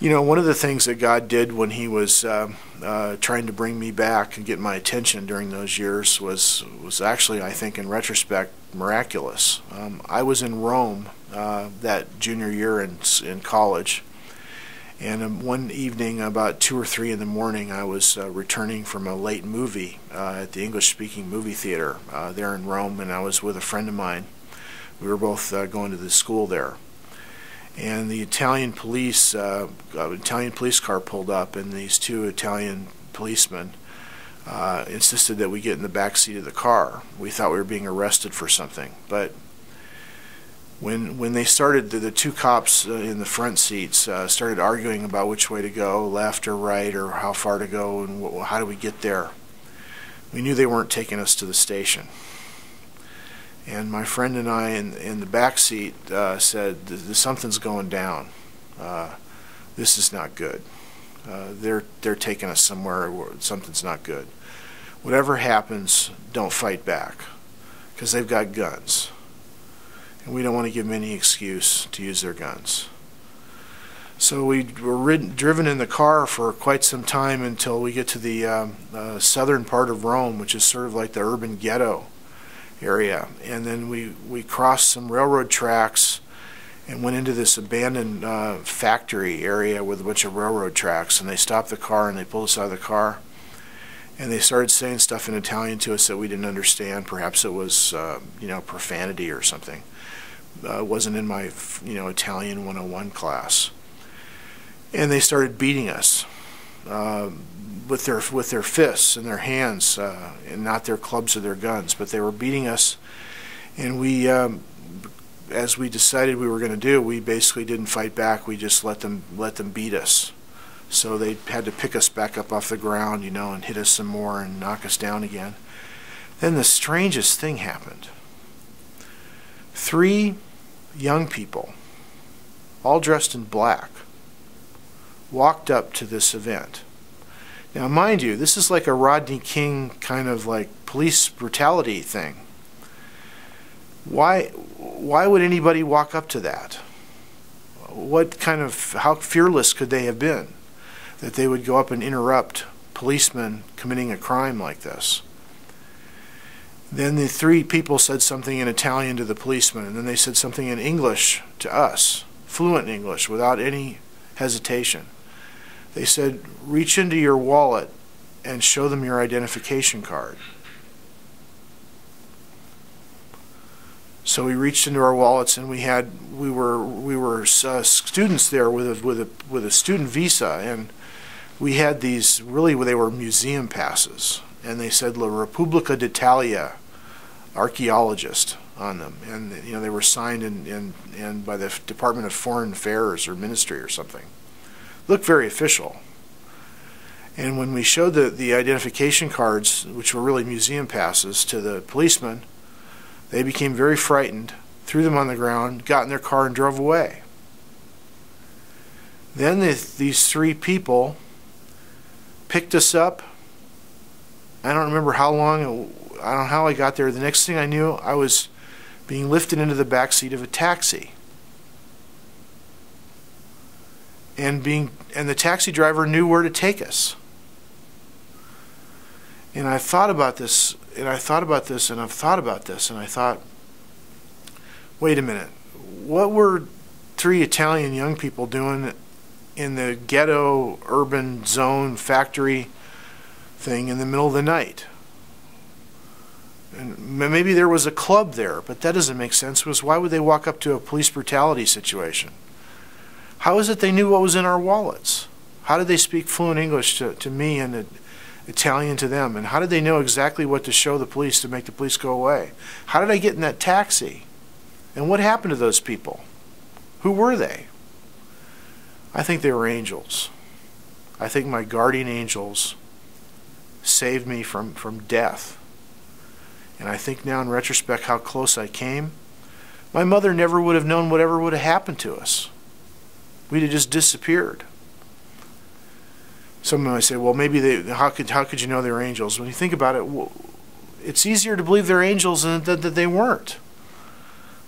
You know, one of the things that God did when He was trying to bring me back and get my attention during those years was actually, I think, in retrospect, miraculous. I was in Rome that junior year in college, and one evening, about 2 or 3 in the morning, I was returning from a late movie at the English-speaking movie theater there in Rome, and I was with a friend of mine. We were both going to the school there. And the Italian police car pulled up, and these 2 Italian policemen insisted that we get in the back seat of the car. We thought we were being arrested for something, but when they started, the 2 cops in the front seats started arguing about which way to go, left or right, or how far to go, and how do we get there. We knew they weren't taking us to the station. And my friend and I in the back seat said, something's going down. This is not good. They're taking us somewhere where something's not good. Whatever happens, don't fight back, because they've got guns. And we don't want to give them any excuse to use their guns. So we were driven in the car for quite some time until we get to the southern part of Rome, which is sort of like the urban ghetto area, and then we crossed some railroad tracks and went into this abandoned factory area with a bunch of railroad tracks, and they stopped the car and they pulled us out of the car, and they started saying stuff in Italian to us that we didn't understand. Perhaps it was profanity or something. It wasn't in my Italian 101 class, and they started beating us with their fists and their hands, and not their clubs or their guns, but they were beating us. And we, as we decided we were going to do, we basically didn't fight back. We just let them beat us. So they had to pick us back up off the ground, and hit us some more and knock us down again. Then the strangest thing happened. 3 young people, all dressed in black, walked up to this event. Now, mind you, this is like a Rodney King kind of like police brutality thing. Why would anybody walk up to that? How fearless could they have been that they would go up and interrupt policemen committing a crime like this? Then the 3 people said something in Italian to the policeman, and then they said something in English to us, fluent English, without any hesitation. They said, reach into your wallet and show them your identification card. So we reached into our wallets, and we were students there with a student visa, and we had these, they were museum passes, and they said La Repubblica d'Italia archaeologist on them, and they were signed in by the Department of Foreign Affairs or Ministry or something. Looked very official. And when we showed the identification cards, which were really museum passes, to the policemen, they became very frightened, threw them on the ground, got in their car, and drove away. Then these 3 people picked us up. I don't remember how long, I don't know how I got there. The next thing I knew, I was being lifted into the back seat of a taxi. And the taxi driver knew where to take us. And I thought about this, and I thought about this, and I've thought about this, and I thought, wait a minute, what were 3 Italian young people doing in the ghetto urban zone factory thing in the middle of the night? And maybe there was a club there, but that doesn't make sense. Why would they walk up to a police brutality situation? How is it they knew what was in our wallets? How did they speak fluent English to me and Italian to them? And how did they know exactly what to show the police to make the police go away? How did I get in that taxi? And what happened to those people? Who were they? I think they were angels. I think my guardian angels saved me from death. And I think now in retrospect how close I came. My mother never would have known whatever would have happened to us. We'd have just disappeared. Someone might say, well, maybe how could you know they were angels? When you think about it, it's easier to believe they're angels than that they weren't.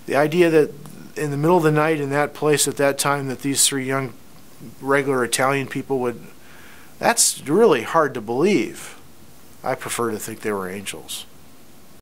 The idea that in the middle of the night in that place at that time that these 3 young regular Italian people would. That's really hard to believe. I prefer to think they were angels.